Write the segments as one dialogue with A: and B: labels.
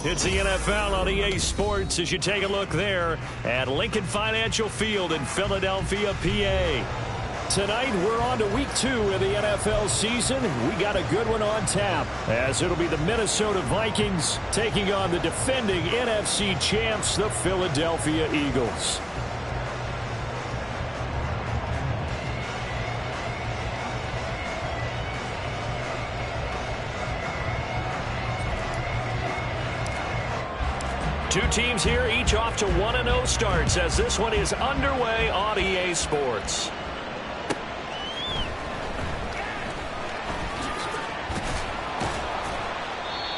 A: It's the NFL on EA Sports as you take a look there at Lincoln Financial Field in Philadelphia, PA. Tonight, we're on to week 2 of the NFL season. We got a good one on tap, as it'll be the Minnesota Vikings taking on the defending NFC champs, the Philadelphia Eagles. Two teams here, each off to 1-0 starts as this one is underway on EA Sports.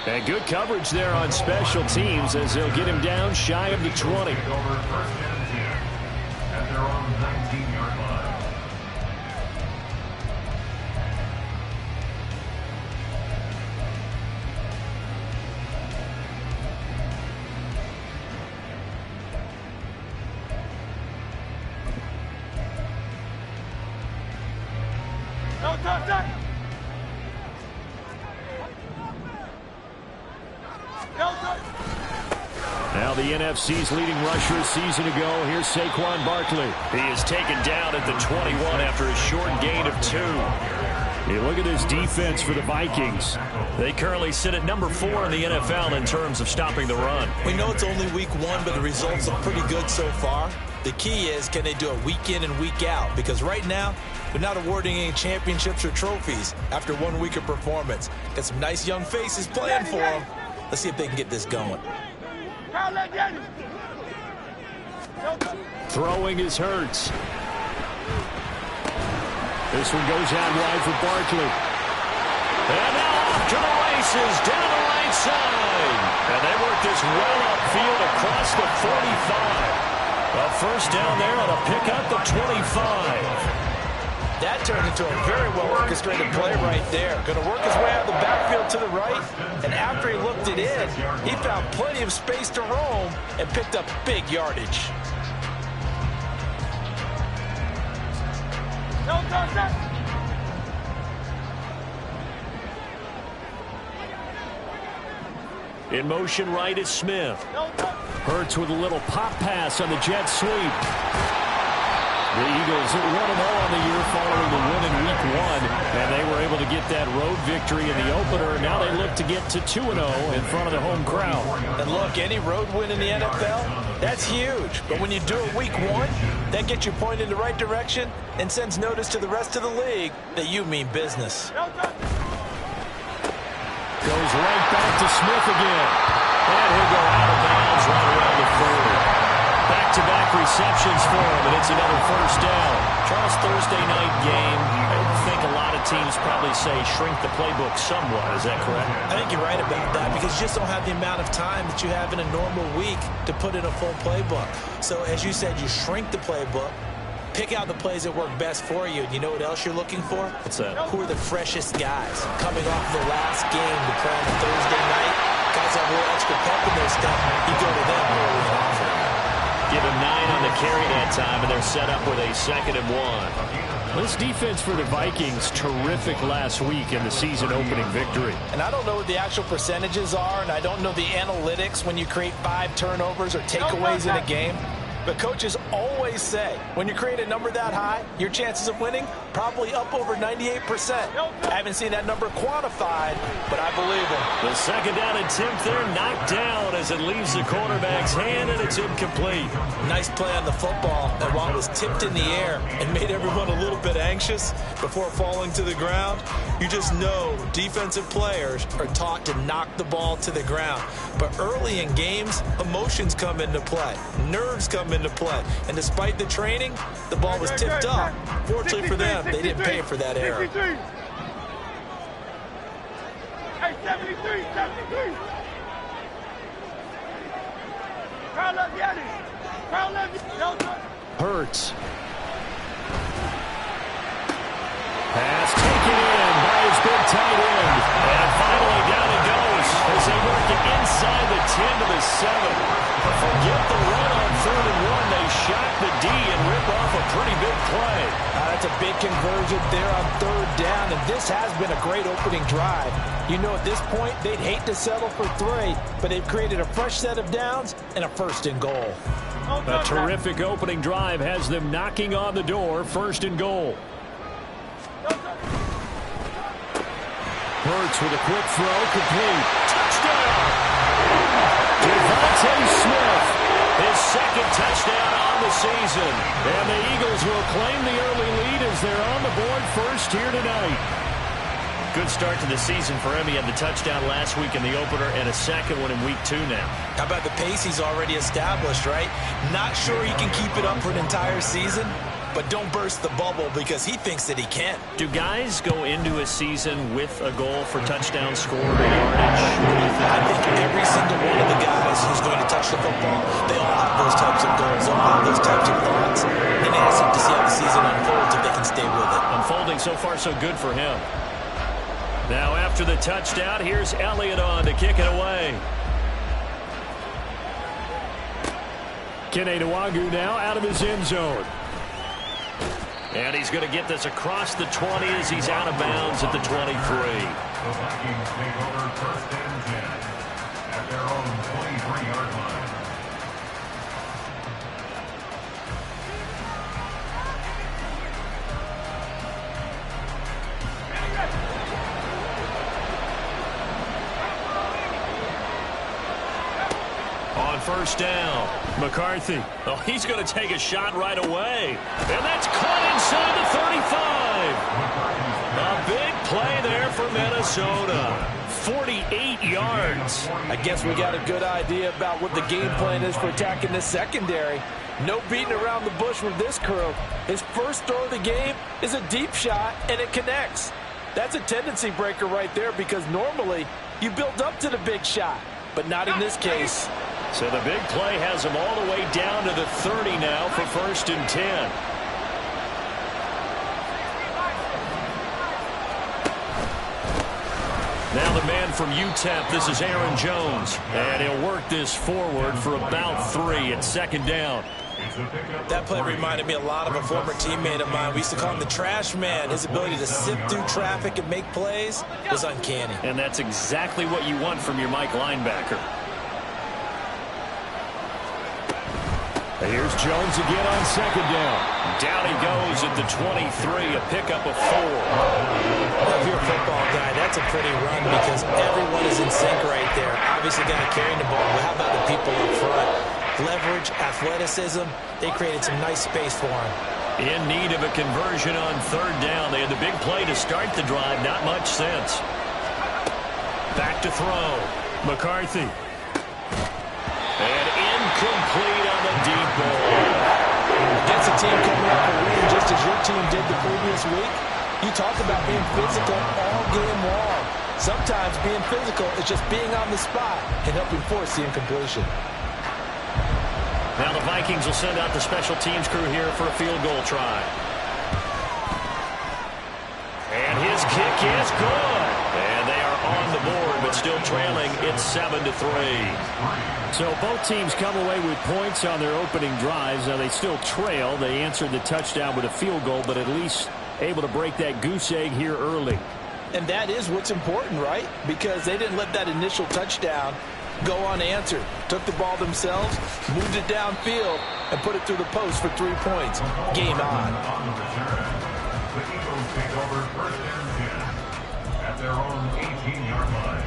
A: And good coverage there on special teams as they'll get him down shy of the 20.
B: At their own 19-yard line.
A: Now the NFC's leading rusher a season ago. Here's Saquon Barkley. He is taken down at the 21 after a short gain of 2. You look at this defense for the Vikings. They currently sit at number 4 in the NFL in terms of stopping the run.
C: We know it's only week 1, but the results are pretty good so far. The key is, can they do it week in and week out? Because right now, they're not awarding any championships or trophies after 1 week of performance. Got some nice young faces playing for them. Let's see if they can get this going.
A: Throwing is Hurts. This one goes out wide for Barkley. And now off to the races, down the right side. And they work this well upfield across the 45. A first down there on a pickup, the 25.
C: That turned into a very well-orchestrated play right there. Going to work his way out of the backfield to the right, and after he looked it in, he found plenty of space to roam and picked up big yardage.
A: In motion right is Smith. Hurts with a little pop pass on the jet sweep. The Eagles 1-0 on the year following the win in week 1, and they were able to get that road victory in the opener. Now they look to get to 2-0 in front of the home crowd.
C: And look, any road win in the NFL, that's huge. But when you do it week 1, that gets you pointed in the right direction and sends notice to the rest of the league that you mean business.
A: Goes right back to Smith again. And he'll go out of bounds right around the 30. Back-to-back receptions for him, and it's another first down. Charles, Thursday night game, I think a lot of teams probably say shrink the playbook somewhat. Is that correct?
C: I think you're right about that because you just don't have the amount of time that you have in a normal week to put in a full playbook. So, as you said, you shrink the playbook, pick out the plays that work best for you. And you know what else you're looking for?
A: What's that?
C: Who are the freshest guys coming off the last game to play on a Thursday night? Guys have a little extra pep in their step. You go to them early and often.
A: Give him 9 on the carry that time, and they're set up with a 2nd and 1. This defense for the Vikings, terrific last week in the season-opening victory.
C: And I don't know what the actual percentages are, and I don't know the analytics when you create 5 turnovers or takeaways in a game. But coaches always say, when you create a number that high, your chances of winning probably up over 98%. I haven't seen that number quantified, but I believe him.
A: The 2nd down attempt there knocked down as it leaves the quarterback's hand, and it's incomplete.
C: Nice play on the football, and while it was tipped in the air and made everyone a little bit anxious before falling to the ground, you just know defensive players are taught to knock the ball to the ground. But early in games, emotions come into play. Nerves come into play. And despite the training, the ball was tipped up. Fortunately for them, they didn't pay for that error.
D: Hey, 73. Carl left
A: Hurts. Pass taken in by his big tight end. And finally down it goes as they work it inside the 10 to the 7. Forget the run on 3rd and 1. They shock the D and rip off a pretty big play.
C: That's a big conversion there on third down, and this has been a great opening drive. You know, at this point, they'd hate to settle for 3, but they've created a fresh set of downs and a first and goal.
A: A terrific opening drive has them knocking on the door, first and goal. Hurts with a quick throw, complete. Touchdown! Devontae Smith, his second touchdown on the season. And the Eagles will claim the early lead as they're on the board first here tonight. Good start to the season for him. He had the touchdown last week in the opener and a second one in week 2 now.
C: How about the pace he's already established, right? Not sure he can keep it up for an entire season, but don't burst the bubble because he thinks that he can.
A: Do guys go into a season with a goal for touchdown score or yardage?
C: I think every single one of the guys who's going to touch the football, they all have those types of goals, all have those types of thoughts. And they ask them to see how the season unfolds if they can stay with it.
A: Unfolding so far so good for him. Now after the touchdown, here's Elliott on to kick it away. Kene Nwangwu now out of his end zone. And he's going to get this across the 20 as he's out of bounds at the 23.
B: The Vikings take over first and 10 at their own 23-yard line.
A: On first down, McCarthy. Oh, he's going to take a shot right away. And that's caught inside the 35. A big play there for Minnesota. 48 yards.
C: I guess we got a good idea about what the game plan is for attacking this secondary. No beating around the bush with this crew. His first throw of the game is a deep shot, and it connects. That's a tendency breaker right there because normally you build up to the big shot, but not in this case.
A: So the big play has him all the way down to the 30 now for first and 10. Now the man from UTEP, this is Aaron Jones. And he'll work this forward for about 3 at second down.
C: That play reminded me a lot of a former teammate of mine. We used to call him the trash man. His ability to sift through traffic and make plays was uncanny.
A: And that's exactly what you want from your Mike linebacker. Here's Jones again on second down. Down he goes at the 23, a pickup of 4.
C: If you're a football guy, that's a pretty run because everyone is in sync right there. Obviously, guy carrying the ball, but how about the people up front? Leverage, athleticism, they created some nice space for him.
A: In need of a conversion on third down. They had the big play to start the drive, not much sense. Back to throw. McCarthy. And incomplete on the deep ball.
C: Against a team coming up a win just as your team did the previous week, you talk about being physical all game long. Sometimes being physical is just being on the spot and helping force the incompletion.
A: Now the Vikings will send out the special teams crew here for a field goal try. And his kick is good. And they are on the board, but still trailing. It's 7-3. So both teams come away with points on their opening drives. Now they still trail. They answered the touchdown with a field goal, but at least able to break that goose egg here early.
C: And that is what's important, right? Because they didn't let that initial touchdown go unanswered. Took the ball themselves, moved it downfield, and put it through the post for 3 points. Game on.
B: The Eagles take over first and 10 at their own 18-yard line.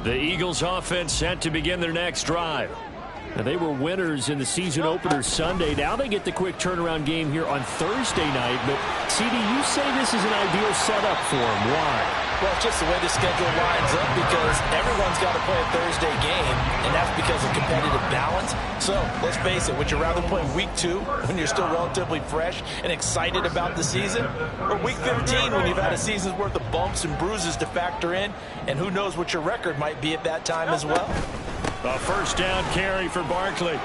A: The Eagles offense set to begin their next drive. Now, they were winners in the season opener Sunday. Now they get the quick turnaround game here on Thursday night. But, CD, you say this is an ideal setup for them. Why?
C: Well, it's just the way the schedule lines up because everyone's got to play a Thursday game, and that's because of competitive balance. So, let's face it, would you rather play week 2 when you're still relatively fresh and excited about the season, or week 15 when you've had a season's worth of bumps and bruises to factor in, and who knows what your record might be at that time as well?
A: A first down carry for Barkley.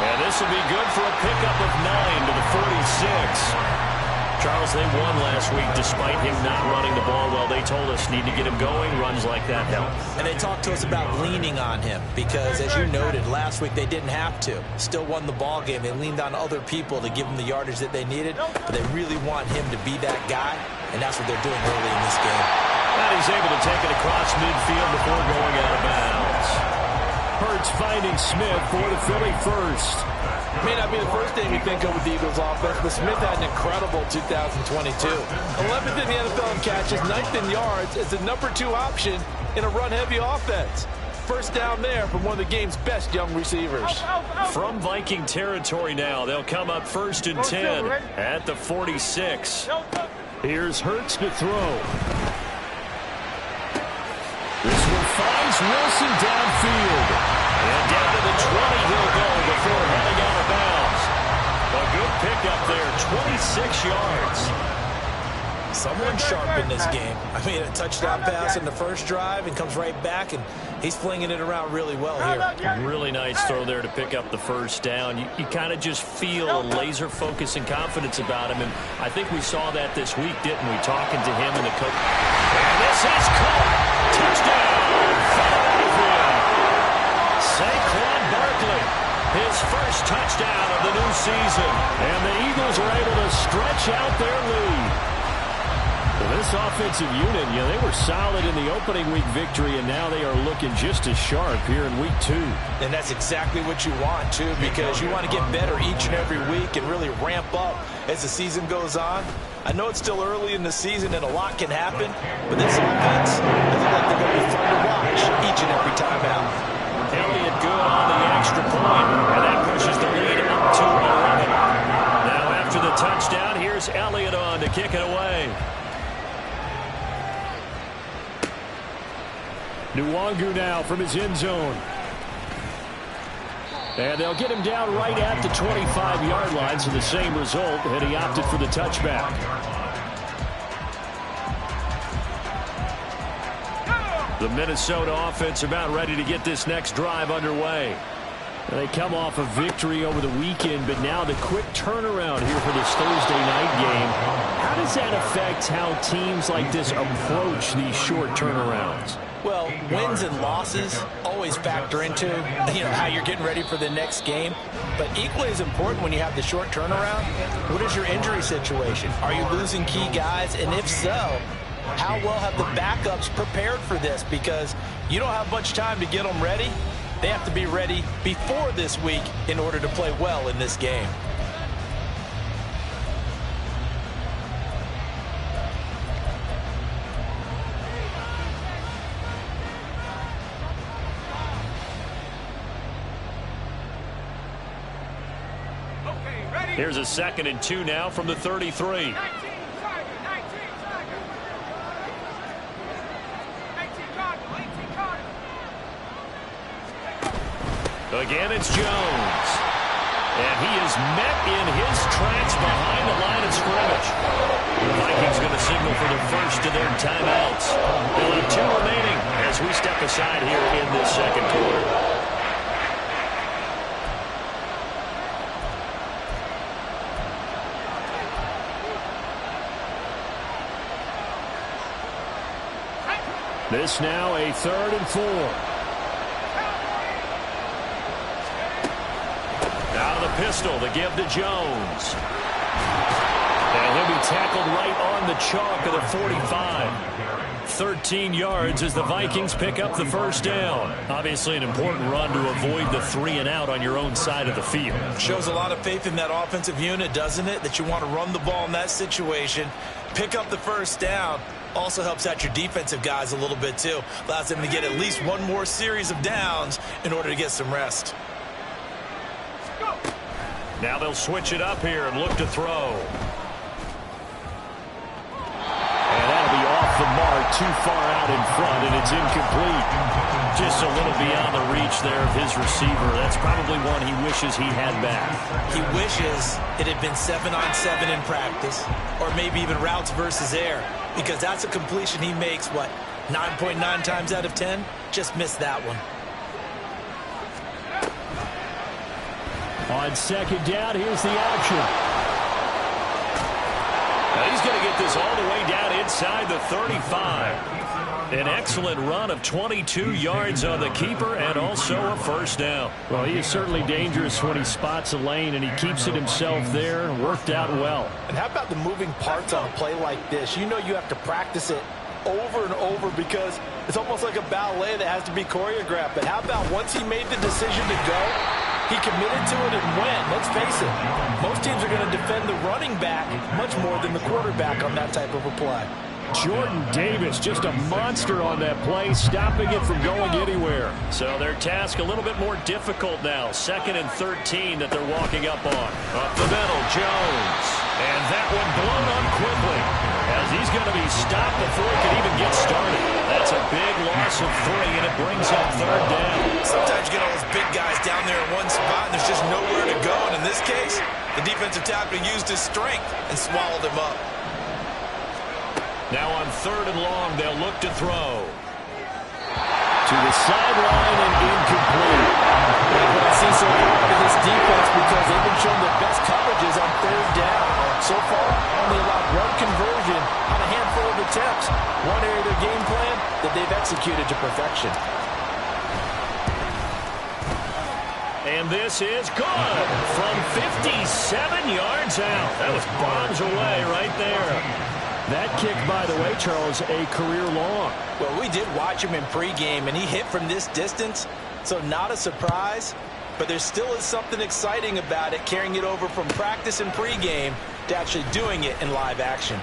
A: And this will be good for a pickup of 9 to the 46. Charles, they won last week despite him not running the ball well. They told us need to get him going. Runs like that help.
C: And they talked to us about leaning on him because, as you noted, last week they didn't have to. Still won the ball game. They leaned on other people to give them the yardage that they needed, but they really want him to be that guy, and that's what they're doing early in this game.
A: And he's able to take it across midfield before going out of bounds. Hurts finding Smith for the Philly first.
E: May not be the first thing you think of with the Eagles offense, but Smith had an incredible 2022. 11th in the NFL in catches, 9th in yards, as the #2 option in a run-heavy offense. First down there from one of the game's best young receivers.
A: From Viking territory now, they'll come up 1st and 10 at the 46. Here's Hurts to throw. This one finds Wilson downfield. And down to the 20 he'll go before heading out of bounds. A good pickup there, 26 yards.
C: Someone sharp in this game. I mean, a touchdown pass in the first drive and comes right back, and he's flinging it around really well here.
A: Really nice throw there to pick up the first down. You kind of just feel a laser focus and confidence about him, and I think we saw that this week, didn't we, talking to him and the coach. And this is caught. Touchdown, Philadelphia. Saquon Barkley, his first touchdown of the new season. And the Eagles are able to stretch out their lead. Well, this offensive unit, they were solid in the opening week victory, and now they are looking just as sharp here in week 2.
C: And that's exactly what you want, too, because you want to get better each and every week and really ramp up as the season goes on. I know it's still early in the season and a lot can happen, but this offense doesn't look like they're going to be fun to watch each and every time out.
A: Elliott good on the extra point, and that pushes the lead up to 11. Now after the touchdown, here's Elliott on to kick it away. Nwangu now from his end zone. And they'll get him down right at the 25-yard line, so the same result, and he opted for the touchback. The Minnesota offense about ready to get this next drive underway. They come off a victory over the weekend, but now the quick turnaround here for this Thursday night game. How does that affect how teams like this approach these short turnarounds?
C: Well, wins and losses always factor into, how you're getting ready for the next game. But equally as important when you have the short turnaround, what is your injury situation? Are you losing key guys? And if so, how well have the backups prepared for this? Because you don't have much time to get them ready. They have to be ready before this week in order to play well in this game.
A: Here's a 2nd and 2 now from the 33. Again, it's Jones. And he is met in his tracks behind the line of scrimmage. The Vikings going to signal for the first of their timeouts. They'll have 2 remaining as we step aside here in this second quarter. This now a 3rd and 4. Out of the pistol to give to Jones. And he'll be tackled right on the chalk of the 45. 13 yards as the Vikings pick up the first down. Obviously an important run to avoid the 3-and-out on your own side of the field.
C: Shows a lot of faith in that offensive unit, doesn't it? That you want to run the ball in that situation. Pick up the first down. Also helps out your defensive guys a little bit, too. Allows them to get at least one more series of downs in order to get some rest.
A: Now they'll switch it up here and look to throw. And that'll be off the mark, too far out in front, and it's incomplete. Just a little beyond the reach there of his receiver. That's probably one he wishes he had back.
C: He wishes it had been 7-on-7 in practice, or maybe even routes versus air, because that's a completion he makes, 9.9 times out of 10? Just missed that one.
A: On second down, here's the option. he's going to get this all the way down inside the 35. An excellent run of 22 yards on the keeper and also a first down.
F: Well, he is certainly dangerous when he spots a lane, and he keeps it himself there. Worked out well.
E: And how about the moving parts on a play like this? You know you have to practice it over and over because it's almost like a ballet that has to be choreographed. But how about once he made the decision to go, he committed to it and went. Let's face it, most teams are going to defend the running back much more than the quarterback on that type of a play.
F: Jordan Davis, just a monster on that play, stopping it from going anywhere.
A: So their task a little bit more difficult now. 2nd and 13 that they're walking up on. Up the middle, Jones. And that one blown up quickly as he's going to be stopped before he can even get started. That's a big loss of 3, and it brings up 3rd down.
C: Sometimes you get all those big guys down there in one spot, and there's just nowhere to go. And in this case, the defensive tackle used his strength and swallowed him up.
A: Now on 3rd and long, they'll look to throw.
F: To the sideline and incomplete.
E: What I see so far with this defense because they've been showing their best coverages on 3rd down. So far, only allowed 1 conversion on a handful of attempts. One area of their game plan that they've executed to perfection.
A: And this is good from 57 yards out. That was bombs away right there.
F: That kick, by the way, Charles, a career long.
E: Well, we did watch him in pregame, and he hit from this distance, so not a surprise. But there still is something exciting about it, carrying it over from practice and pregame to actually doing it in live action.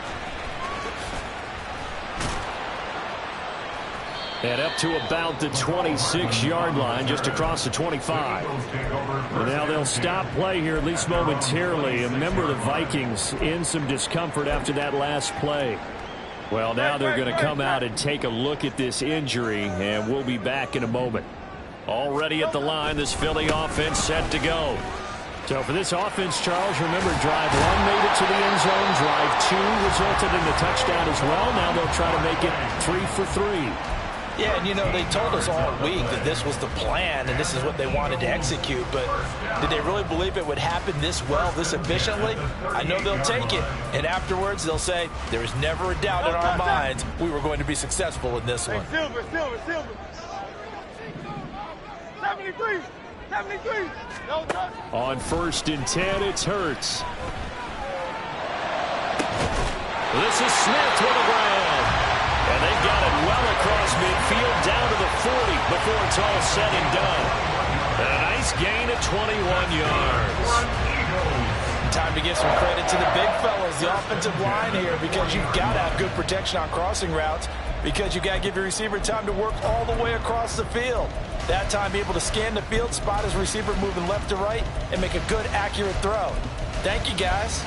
F: And up to about the 26-yard line, just across the 25. And now they'll stop play here, at least momentarily. And remember, the Vikings in some discomfort after that last play. Well, now they're going to come out and take a look at this injury, and we'll be back in a moment.
A: Already at the line, this Philly offense set to go.
F: So for this offense, Charles, remember, drive 1 made it to the end zone. Drive 2 resulted in the touchdown as well. Now they'll try to make it 3 for 3.
E: Yeah, and you know, they told us all week that this was the plan and this is what they wanted to execute, but did they really believe it would happen this well, this efficiently? I know they'll take it, and afterwards they'll say, there was never a doubt in our minds we were going to be successful in this one.
D: Silver. 73. No touch.
F: On 1st and 10, it's Hurts.
A: This is Smith with a grab. And they've got it well across midfield down to the 40 before it's all said and done. And a nice gain of 21 yards.
E: Time to give some credit to the big fellas, the offensive line here, because you've got to have good protection on crossing routes because you've got to give your receiver time to work all the way across the field. That time, be able to scan the field, spot his receiver moving left to right, and make a good, accurate throw. Thank you, guys.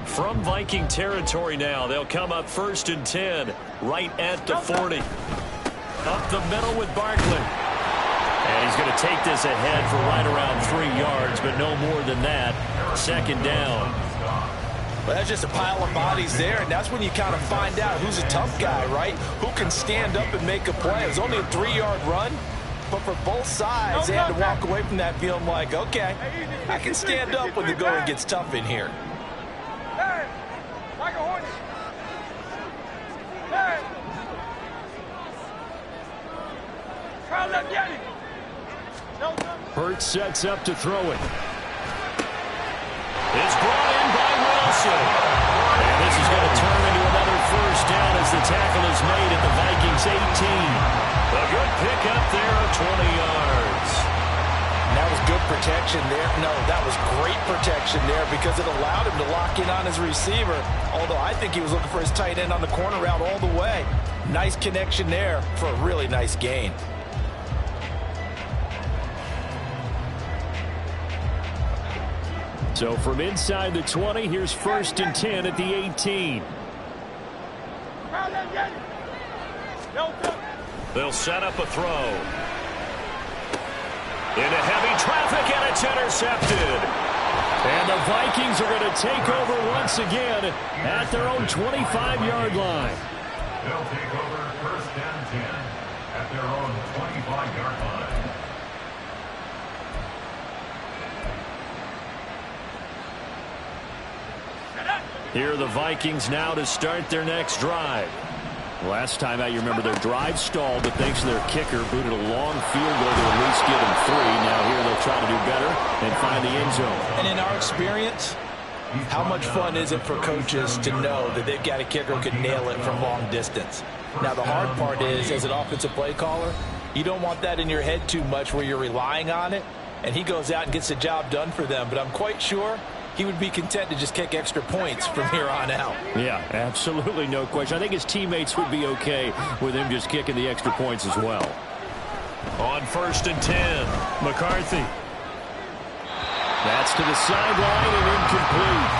A: From Viking territory now, they'll come up 1st and 10, right at the 40. Up the middle with Barkley. And he's going to take this ahead for right around 3 yards, but no more than that. 2nd down.
E: Well, that's just a pile of bodies there, and that's when you kind of find out who's a tough guy, right? Who can stand up and make a play. It was only a 3-yard run, but for both sides, they had to walk away from that feeling like, okay, I can stand up when the going gets tough in here.
D: Hey, like a hornet. Hey. Try to get him.
F: Hurts sets up to throw it.
A: It's brought in by Wilson. And this is going to turn into another 1st down as the tackle is made at the Vikings 18. A good pickup there of 20 yards.
E: And that was good protection there. No, that was great protection there because it allowed him to lock in on his receiver, although I think he was looking for his tight end on the corner route all the way. Nice connection there for a really nice gain.
F: So from inside the 20, here's 1st and 10 at the 18.
A: They'll set up a throw. Into heavy traffic, and it's intercepted.
F: And the Vikings are going to take over once again at their own 25-yard line.
B: They'll take over first and 10 at their own 25-yard line.
F: Here are the Vikings now to start their next drive. Last time out, you remember their drive stalled, but thanks to their kicker, booted a long field goal to at least give them 3. Now here they'll try to do better and find the end zone.
C: And in our experience, how much fun is it for coaches to know that they've got a kicker who can nail it from long distance? Now, the hard part is, as an offensive play caller, you don't want that in your head too much where you're relying on it, and he goes out and gets the job done for them. But I'm quite sure he would be content to just kick extra points from here on out.
F: Yeah, absolutely no question. I think his teammates would be okay with him just kicking the extra points as well. On first and 10, McCarthy. That's to the sideline and incomplete.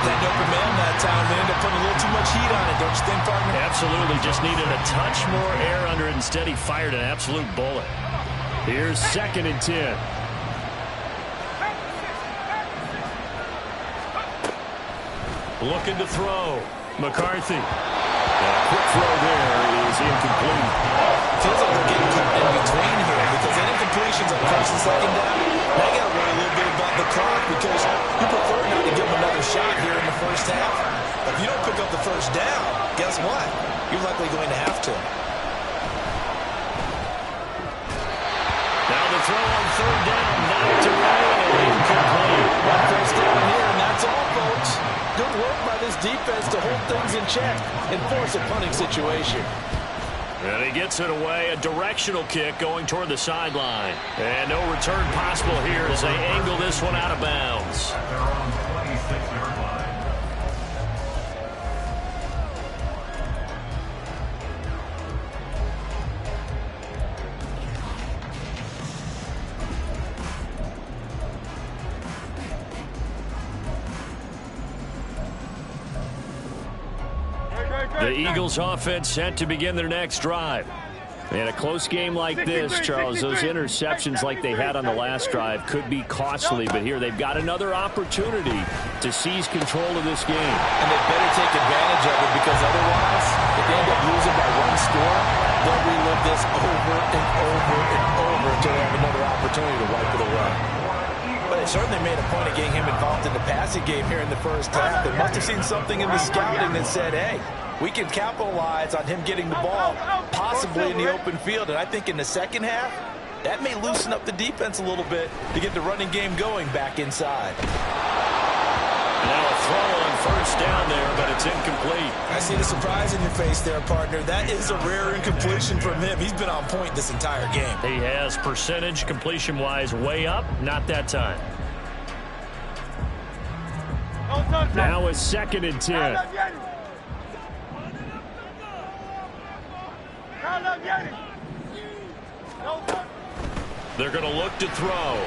C: That open man that time, they end up putting a little too much heat on it, don't you think, partner?
F: Absolutely, just needed a touch more air under it. Instead, he fired an absolute bullet. Here's second and 10. Looking to throw. McCarthy. A quick throw there is incomplete.
C: Feels like we're getting caught in between here because an incompletion's on first and second down. Now you got to worry a little bit about the clock because you prefer not to give them another shot here in the first half. But if you don't pick up the first down, guess what? You're likely going to have to.
F: Now the throw on third down. Knocked away and incomplete.
C: One first down here, and that's all, folks. Good work by this defense to hold things in check and force a punting situation.
F: And he gets it away. A directional kick going toward the sideline. And no return possible here as they angle this one out of bounds.
B: At their own 26-yard line.
F: The Eagles offense set to begin their next drive. In a close game like this, Charles, those interceptions like they had on the last drive could be costly, but here they've got another opportunity to seize control of this game.
C: And they better take advantage of it because otherwise, if they end up losing by one score, they'll relive this over and over and over until they have another opportunity to wipe it away. But they certainly made a point of getting him involved in the passing game here in the first half. They must have seen something in the scouting that said, hey, we can capitalize on him getting the ball possibly in the open field. And I think in the second half, that may loosen up the defense a little bit to get the running game going back inside.
F: Now a throw on first down there, but it's incomplete.
C: I see the surprise in your face there, partner. That is a rare incompletion from him. He's been on point this entire game.
F: He has percentage completion-wise way up. Not that time. Now it's second and 10. They're going to look to throw.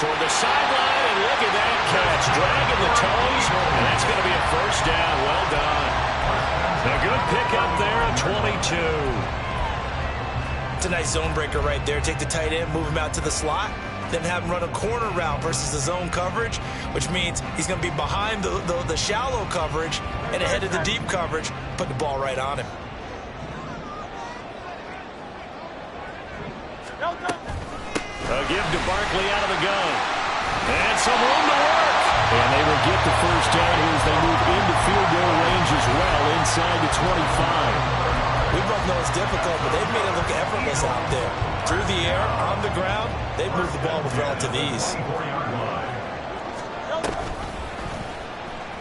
F: Toward the sideline, and look at that catch. Dragging the toes, and that's going to be a first down. Well done. A good pickup there at 22.
C: It's a nice zone breaker right there. Take the tight end, move him out to the slot, then have him run a corner route versus the zone coverage, which means he's going to be behind the shallow coverage and ahead of the deep coverage, put the ball right on him.
F: A give to Barkley out of the gun. And some room to work. And they will get the first down here as they move into field goal range as well inside the 25.
C: We both know it's difficult, but they've made it look effortless out there. Through the air, on the ground, they've moved the ball with relative ease.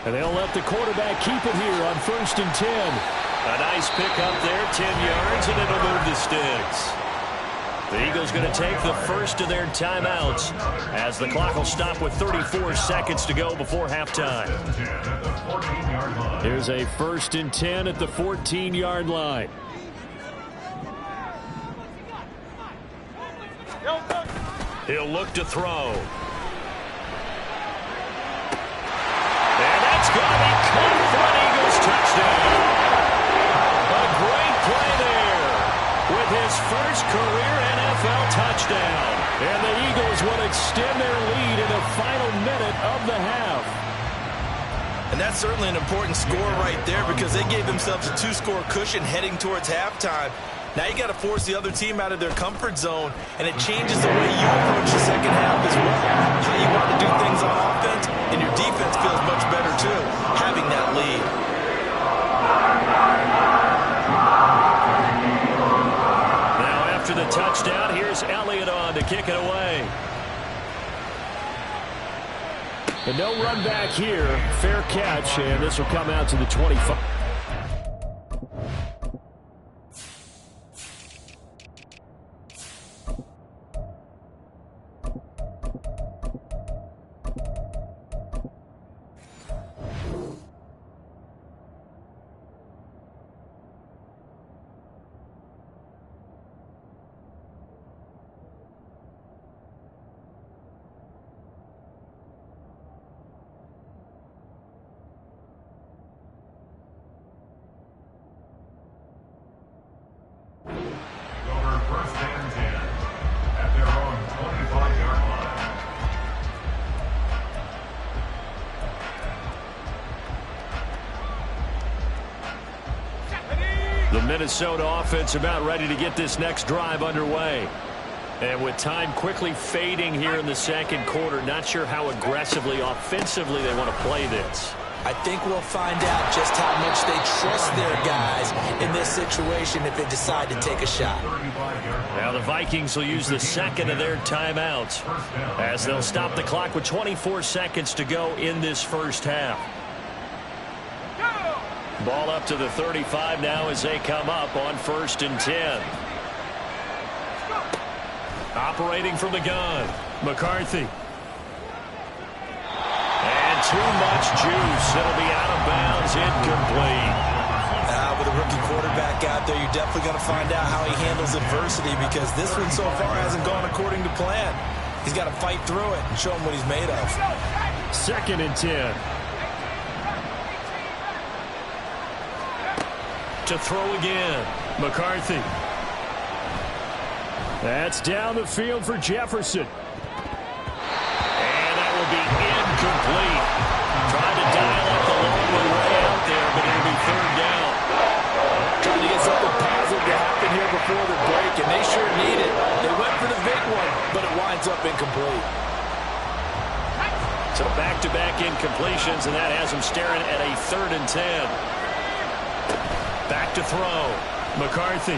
F: And they'll let the quarterback keep it here on first and 10. A nice pickup there, 10 yards, and it'll move the sticks. The Eagles going to take the first of their timeouts as the clock will stop with 34 seconds to go before halftime. Here's a first and 10 at the 14-yard line. He'll look to throw. And that's going to be caught for an Eagles touchdown. A great play there with his first career NFL touchdown. And the Eagles will extend their lead in the final minute of the half.
C: And that's certainly an important score right there because they gave themselves a 2-score cushion heading towards halftime. Now you got to force the other team out of their comfort zone, and it changes the way you approach the second half as well. How you want to do things on offense, and your defense feels much better too, having that lead.
F: Now after the touchdown, here's Elliott on to kick it away. But no run back here. Fair catch, and this will come out to the 25.
B: First and 10 at their own 25-yard line.
F: The Minnesota offense about ready to get this next drive underway. And with time quickly fading here in the second quarter, not sure how aggressively, offensively they want to play this.
C: I think we'll find out just how much they trust their guys in this situation if they decide to take a shot.
F: Now the Vikings will use the second of their timeouts as they'll stop the clock with 24 seconds to go in this first half. Ball up to the 35 now as they come up on 1st and 10. Operating from the gun, McCarthy. Too much juice. It'll be out of bounds, incomplete.
C: With a rookie quarterback out there, you're definitely going to find out how he handles adversity because this one so far hasn't gone according to plan. He's got to fight through it and show him what he's made of.
F: 2nd and 10. To throw again, McCarthy. That's down the field for Jefferson. And that will be incomplete. Trying to dial up the long one way out there, but it'll be 3rd down.
E: Trying to get something positive to happen here before the break, and they sure need it. They went for the big one, but it winds up incomplete.
F: So back-to-back incompletions, and that has them staring at a 3rd and 10. Back to throw. McCarthy.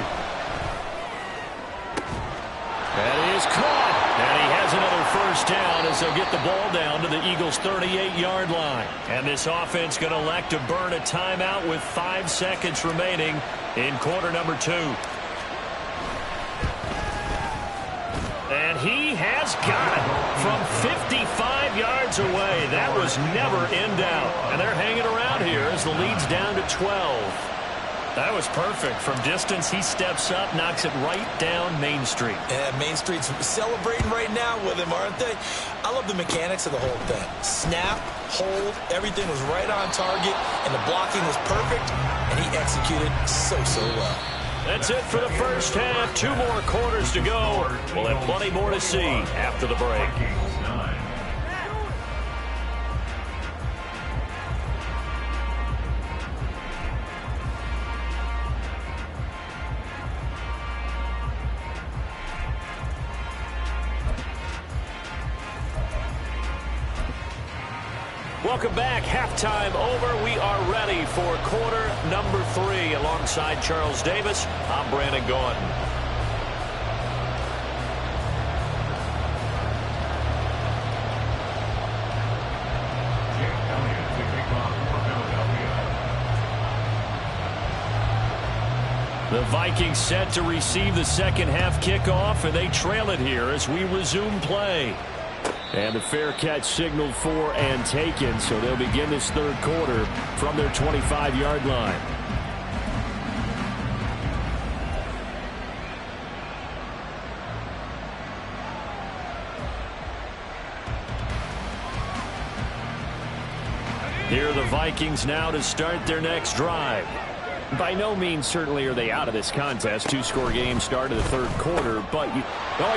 F: That is caught. And he has another 1st down as they'll get the ball down to the Eagles' 38-yard line. And this offense going to elect to burn a timeout with 5 seconds remaining in quarter number 2. And he has got it from 55 yards away. That was never in doubt. And they're hanging around here as the lead's down to 12. That was perfect. From distance, he steps up, knocks it right down Main Street.
C: Yeah, Main Street's celebrating right now with him, aren't they? I love the mechanics of the whole thing. Snap, hold, everything was right on target, and the blocking was perfect, and he executed so well.
F: That's it for the first half. 2 more quarters to go. We'll have plenty more to see after the break. Welcome back. Halftime over. We are ready for quarter number 3. Alongside Charles Davis, I'm Brandon Gaudin. The Vikings set to receive the second half kickoff, and they trail it here as we resume play. And the fair catch signaled for and taken, so they'll begin this 3rd quarter from their 25-yard line. Here are the Vikings now to start their next drive. By no means certainly are they out of this contest. Two-score game start of the third quarter, but he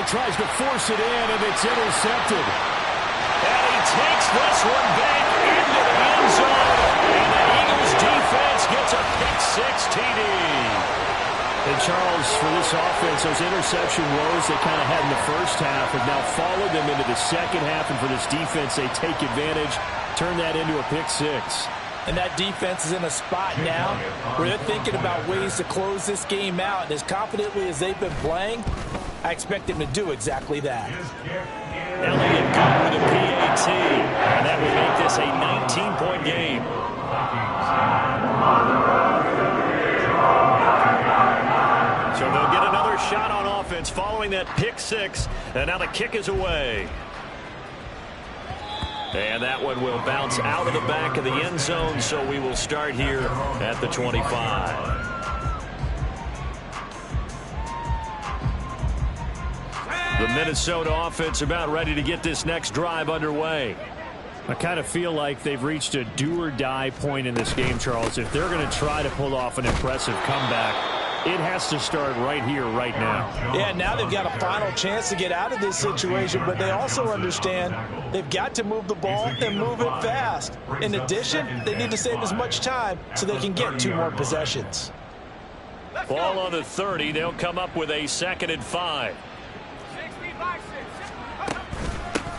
F: tries to force it in, and it's intercepted.
A: And he takes this one back into the end zone, and the Eagles defense gets a pick-6 TD.
F: And Charles, for this offense, those interception woes they kind of had in the first half have now followed them into the second half, and for this defense, they take advantage, turn that into a pick-6.
E: And that defense is in a spot now where they're thinking about ways to close this game out. And as confidently as they've been playing, I expect them to do exactly that.
A: Elliott good with a PAT, and that will make this a 19-point game. So they'll get another shot on offense following that pick-6, and now the kick is away. And that one will bounce out of the back of the end zone, so we will start here at the 25. The Minnesota offense about ready to get this next drive underway.
F: I kind of feel like they've reached a do-or-die point in this game, Charles. If they're going to try to pull off an impressive comeback, it has to start right here, right now.
E: Yeah, now they've got a final chance to get out of this situation, but they also understand they've got to move the ball and move it fast. In addition, they need to save as much time so they can get 2 more possessions.
A: Ball on the 30. They'll come up with a 2nd and 5.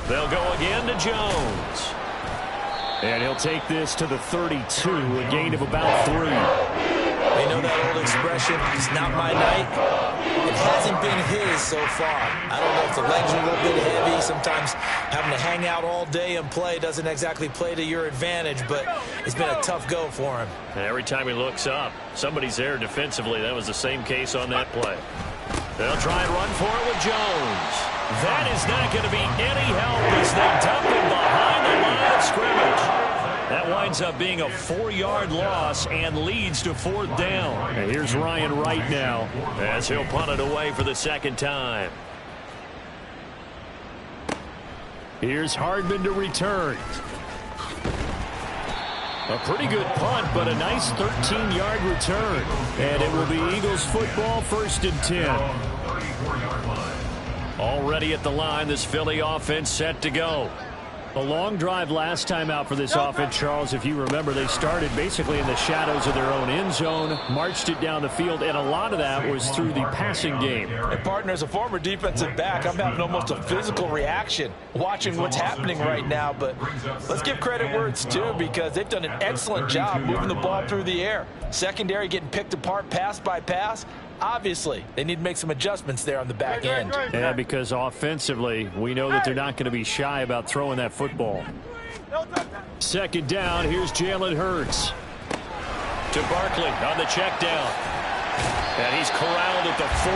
A: They'll go again to Jones.
F: And he'll take this to the 32, a gain of about 3.
E: You know that old expression, it's not my night? It hasn't been his so far. I don't know if the legs are a little bit heavy. Sometimes having to hang out all day and play doesn't exactly play to your advantage, but it's been a tough go for him.
A: And every time he looks up, somebody's there defensively. That was the same case on that play. They'll try and run for it with Jones. That is not going to be any help as they dump him behind the line of scrimmage. That winds up being a 4-yard loss and leads to 4th down.
F: And here's Ryan Wright now,
A: as he'll punt it away for the 2nd time.
F: Here's Hardman to return. A pretty good punt, but a nice 13-yard return. And it will be Eagles football, 1st and 10.
A: Already at the line, this Philly offense set to go.
F: A long drive last time out for this offense, Charles. If you remember, they started basically in the shadows of their own end zone, marched it down the field, and a lot of that was through the passing game.
E: And partner, as a former defensive back, I'm having almost a physical reaction watching what's happening right now. But let's give credit where it's due, because they've done an excellent job moving the ball through the air. Secondary getting picked apart pass by pass. Obviously, they need to make some adjustments there on the back end.
F: Yeah, because offensively, we know that they're not going to be shy about throwing that football. 2nd down, here's Jalen Hurts.
A: To Barkley on the check down. And he's corralled at the 40,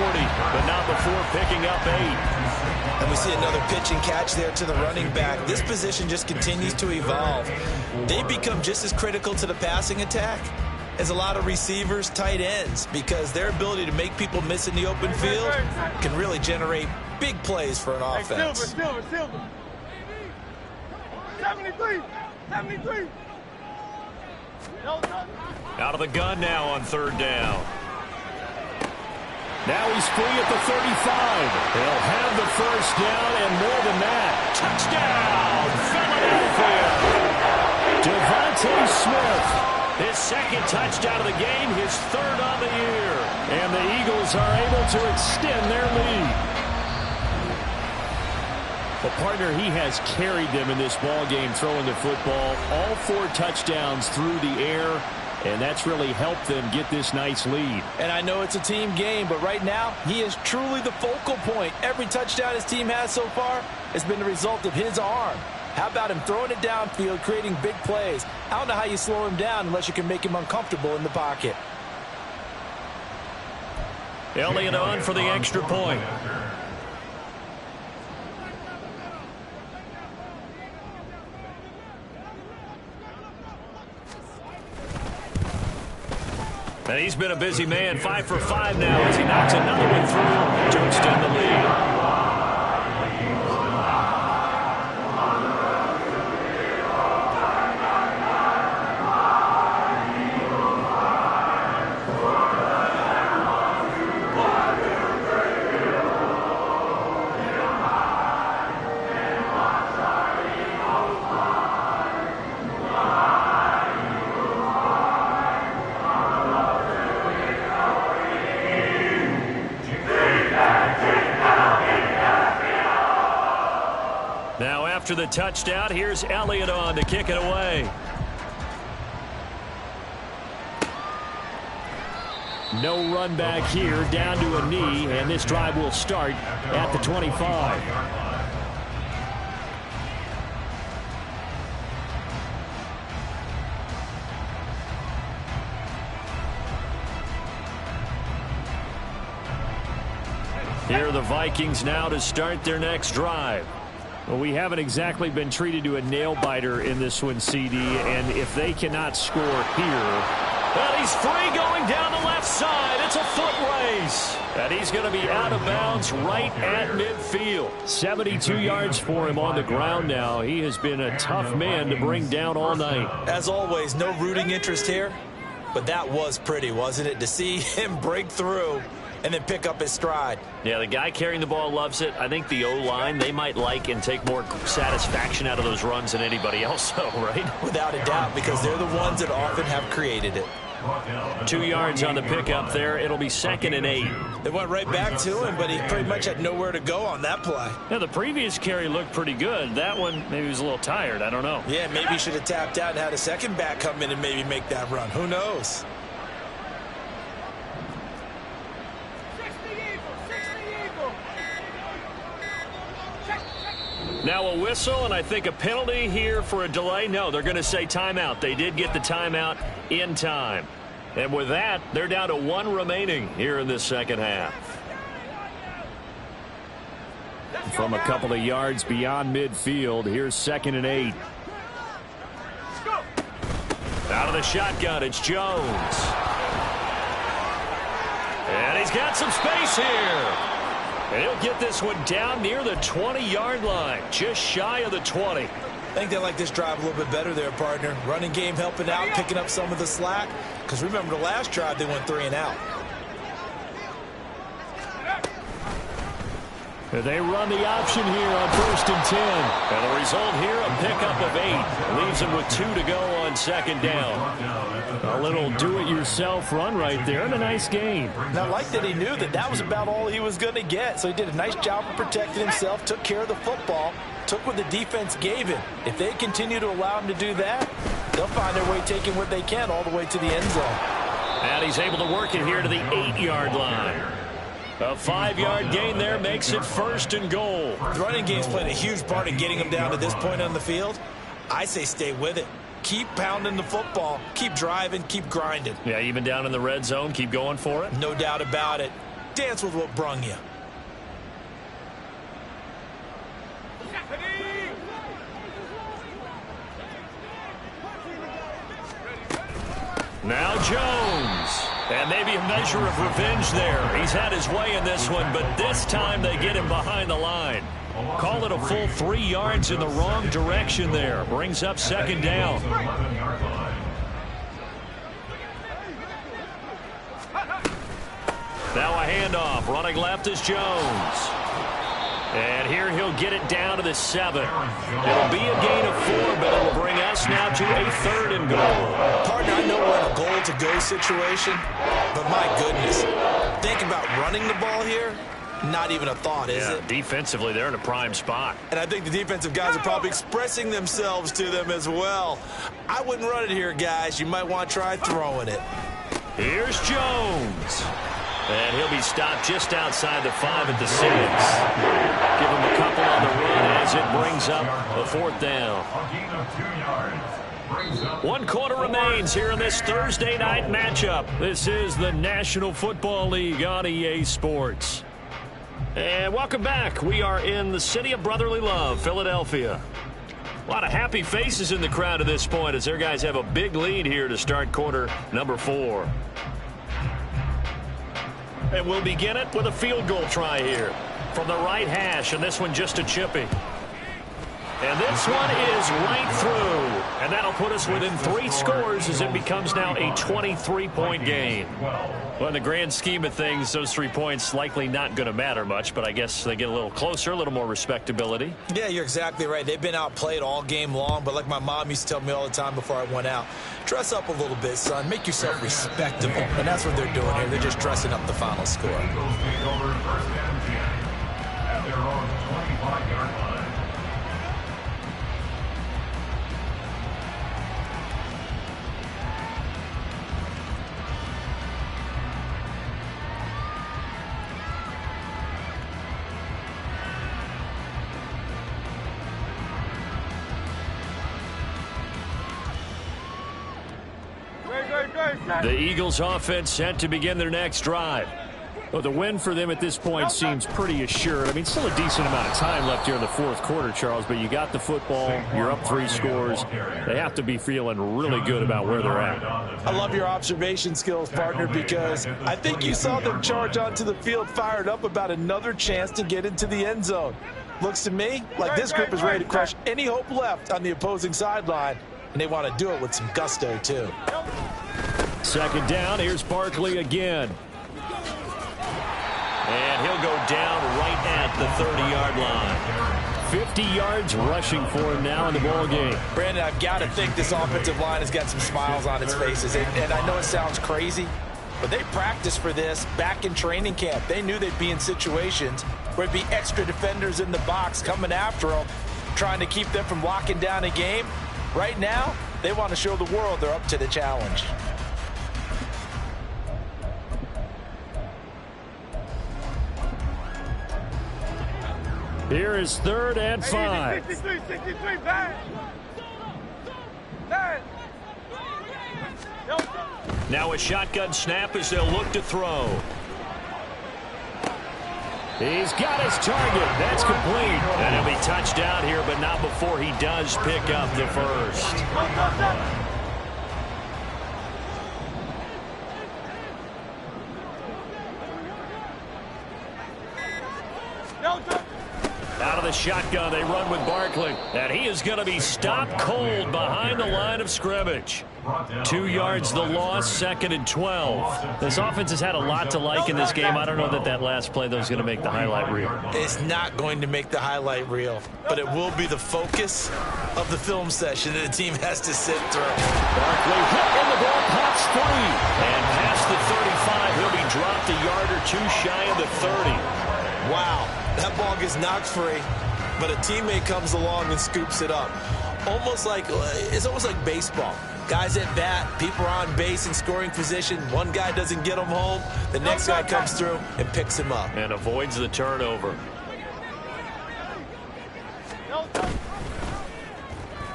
A: but not before picking up 8.
E: And we see another pitch and catch there to the running back. This position just continues to evolve. They've become just as critical to the passing attack as a lot of receivers, tight ends, because their ability to make people miss in the open field can really generate big plays for an offense.
D: Silver. 73.
A: Out of the gun now on 3rd down.
F: Now he's free at the 35. They'll have the 1st down and more than that.
A: Touchdown, Philadelphia.
F: Devontae Smith.
A: His 2nd touchdown of the game, his 3rd on the year.
F: And the Eagles are able to extend their lead. Well, partner, he has carried them in this ball game throwing the football. All 4 touchdowns through the air, and that's really helped them get this nice lead.
E: And I know it's a team game, but right now, he is truly the focal point. Every touchdown his team has so far has been the result of his arm. How about him throwing it downfield, creating big plays? I don't know how you slow him down unless you can make him uncomfortable in the pocket.
A: Elliott on for the extra point. And he's been a busy man, 5 for 5 now as he knocks another one through to extend the lead. After the touchdown, here's Elliott on to kick it away. No run back here, down to a knee, and this drive will start at the 25. Here are the Vikings now to start their next drive. Well, we haven't exactly been treated to a nail-biter in this one, CD, and if they cannot score here... And he's free going down the left side. It's a foot race. And he's going to be out of bounds right at midfield. 72 yards for him on the ground now. He has been a tough man to bring down all night.
C: As always, no rooting interest here. But that was pretty, wasn't it? To see him break through and then pick up his stride.
A: Yeah, the guy carrying the ball loves it. I think the O-line, they might like and take more satisfaction out of those runs than anybody else, though, right?
C: Without a doubt, because they're the ones that often have created it.
A: 2 yards on the pickup there. It'll be 2nd and 8.
C: They went right back to him, but he pretty much had nowhere to go on that play.
A: Yeah, the previous carry looked pretty good. That one, maybe he was a little tired. I don't know.
C: Yeah, maybe he should have tapped out and had a second back come in and maybe make that run. Who knows?
A: Now a whistle, and I think a penalty here for a delay. No, they're going to say timeout. They did get the timeout in time. And with that, they're down to 1 remaining here in this second half. From a couple of yards beyond midfield, here's 2nd and 8. Out of the shotgun, it's Jones. And he's got some space here. And he'll get this one down near the 20-yard line, just shy of the 20.
C: I think they like this drive a little bit better there, partner. Running game helping out, picking up some of the slack. Because remember, the last drive, they went 3 and out.
A: They run the option here on 1st and 10. And the result here, a pickup of 8. Leaves them with 2 to go on 2nd down. A little do-it-yourself run right there, and a nice gain.
C: Now, I like that he knew that that was about all he was going to get. So he did a nice job of protecting himself, took care of the football, took what the defense gave him. If they continue to allow him to do that, they'll find their way taking what they can all the way to the end zone.
A: And he's able to work it here to the 8-yard line. A 5-yard gain there makes it 1st and goal.
C: The running game's played a huge part in getting them down to this point on the field. I say stay with it. Keep pounding the football. Keep driving. Keep grinding.
A: Yeah, even down in the red zone, keep going for it.
C: No doubt about it. Dance with what brung you.
A: Now Jones. And maybe a measure of revenge there. He's had his way in this one, but this time they get him behind the line. Call it a full 3 yards in the wrong direction there. Brings up 2nd down. Now a handoff. Running left is Jones. And here he'll get it down to the 7. It'll be a gain of 4, but it'll bring us now to a 3rd and goal.
C: Partner, I know we're in a goal-to-go situation, but my goodness, think about running the ball here. Not even a thought, is it?
A: Defensively, they're in a prime spot.
C: And I think the defensive guys are probably expressing themselves to them as well. I wouldn't run it here, guys. You might want to try throwing it.
A: Here's Jones. And he'll be stopped just outside the 5 at the 6. Give him a couple on the run as it brings up a 4th down. 1 quarter remains here in this Thursday night matchup. This is the National Football League on EA Sports. And welcome back. We are in the city of brotherly love, Philadelphia. A lot of happy faces in the crowd at this point as their guys have a big lead here to start quarter number 4. And we'll begin it with a field goal try here from the right hash, and this one just a chippy. And this one is right through. And that'll put us within 3 scores as it becomes now a 23-point game. Well, in the grand scheme of things, those 3 points likely not going to matter much, but I guess they get a little closer, a little more respectability.
C: Yeah, you're exactly right. They've been outplayed all game long, but like my mom used to tell me all the time before I went out, dress up a little bit, son. Make yourself respectable. And that's what they're doing here. They're just dressing up the final score.
A: The Eagles offense set to begin their next drive. Well, the win for them at this point seems pretty assured. I mean, still a decent amount of time left here in the fourth quarter, Charles, but you got the football, you're up 3 scores. They have to be feeling really good about where they're at.
C: I love your observation skills, partner, because I think you saw them charge onto the field fired up about another chance to get into the end zone. Looks to me like this group is ready to crush any hope left on the opposing sideline, and they want to do it with some gusto, too.
A: Second down, here's Barkley again. And he'll go down right at the 30-yard line. 50 yards rushing for him now in the ball game.
C: Brandon, I've got to think this offensive line has got some smiles on its faces. And I know it sounds crazy, but they practiced for this back in training camp. They knew they'd be in situations where it'd be extra defenders in the box coming after them, trying to keep them from locking down a game. Right now, they want to show the world they're up to the challenge.
A: Here is 3rd and 5.
D: 63, bang. Bang.
A: Now a shotgun snap as they'll look to throw. He's got his target. That's complete. And he'll be touched down here, but not before he does pick up the first. Out of the shotgun, they run with Barkley. And he is going to be stopped cold behind the line of scrimmage. 2 yards the loss, 2nd and 12. This offense has had a lot to like in this game. I don't know that last play, though, is going to make the highlight reel.
C: It's not going to make the highlight reel, but it will be the focus of the film session that the team has to sit through.
A: Barkley hit and the ball pops free. And past the 35, he'll be dropped a yard or two shy of the 30.
C: Wow, that ball gets knocked free, but a teammate comes along and scoops it up. It's almost like baseball. Guys at bat, people are on base in scoring position. One guy doesn't get him home. The next guy comes through and picks him up.
A: And avoids the turnover.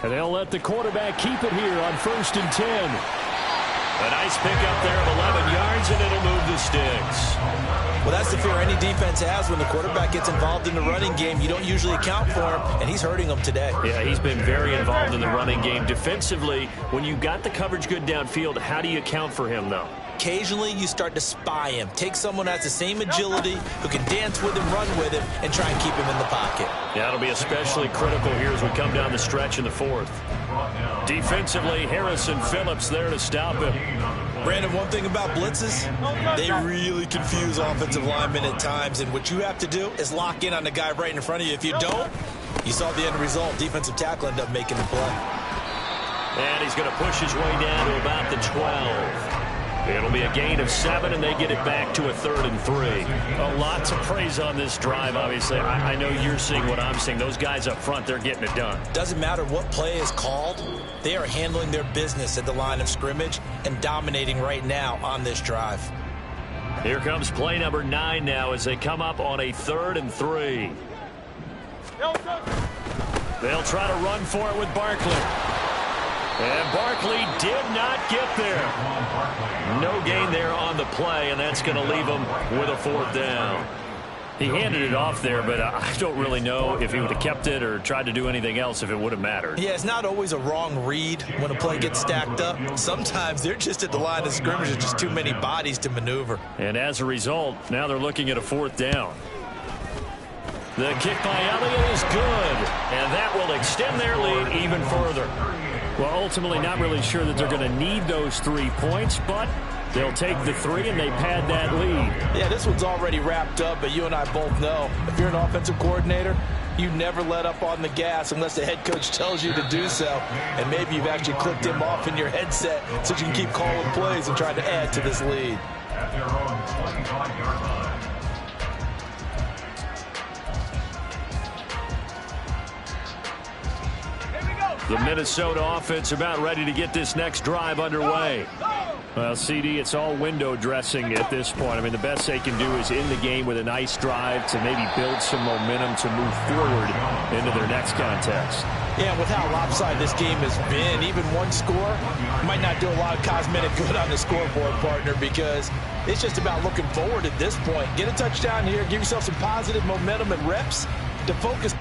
A: And they'll let the quarterback keep it here on 1st and 10. A nice pickup there of 11 yards, and it'll move the sticks.
C: Well, that's the fear any defense has when the quarterback gets involved in the running game. You don't usually account for him, and he's hurting them today.
A: Yeah, he's been very involved in the running game. Defensively, when you got the coverage good downfield, how do you account for him, though?
C: Occasionally, you start to spy him. Take someone who has the same agility, who can dance with him, run with him, and try and keep him in the pocket.
A: Yeah, it'll be especially critical here as we come down the stretch in the 4th. Defensively, Harrison Phillips there to stop him.
C: Brandon, one thing about blitzes, they really confuse offensive linemen at times, and what you have to do is lock in on the guy right in front of you. If you don't, you saw the end result. Defensive tackle ended up making the play.
A: And he's going to push his way down to about the 12. It'll be a gain of 7, and they get it back to a 3rd and 3. A lot to praise on this drive, obviously. I know you're seeing what I'm seeing. Those guys up front, they're getting it done.
C: Doesn't matter what play is called. They are handling their business at the line of scrimmage and dominating right now on this drive.
A: Here comes play number 9 now as they come up on a 3rd and 3. They'll try to run for it with Barkley. And Barkley did not get there. No gain there on the play, and that's going to leave him with a 4th down. He handed it off there, but I don't really know if he would have kept it or tried to do anything else if it would have mattered.
C: Yeah, it's not always a wrong read when a play gets stacked up. Sometimes they're just at the line of scrimmage. There's just too many bodies to maneuver.
A: And as a result, now they're looking at a 4th down. The kick by Elliott is good, and that will extend their lead even further. Well, ultimately not really sure that they're going to need those 3 points, but they'll take the 3 and they pad that lead.
C: Yeah, this one's already wrapped up, but you and I both know if you're an offensive coordinator, you never let up on the gas unless the head coach tells you to do so. And maybe you've actually clicked him off in your headset so you can keep calling plays and trying to add to this lead.
B: At their own 25-yard line.
A: The Minnesota offense about ready to get this next drive underway.
F: Well, CD, it's all window dressing at this point. I mean, the best they can do is in the game with a nice drive to maybe build some momentum to move forward into their next contest.
C: Yeah, with how lopsided this game has been, even one score might not do a lot of cosmetic good on the scoreboard, partner, because it's just about looking forward at this point. Get a touchdown here, give yourself some positive momentum and reps to focus.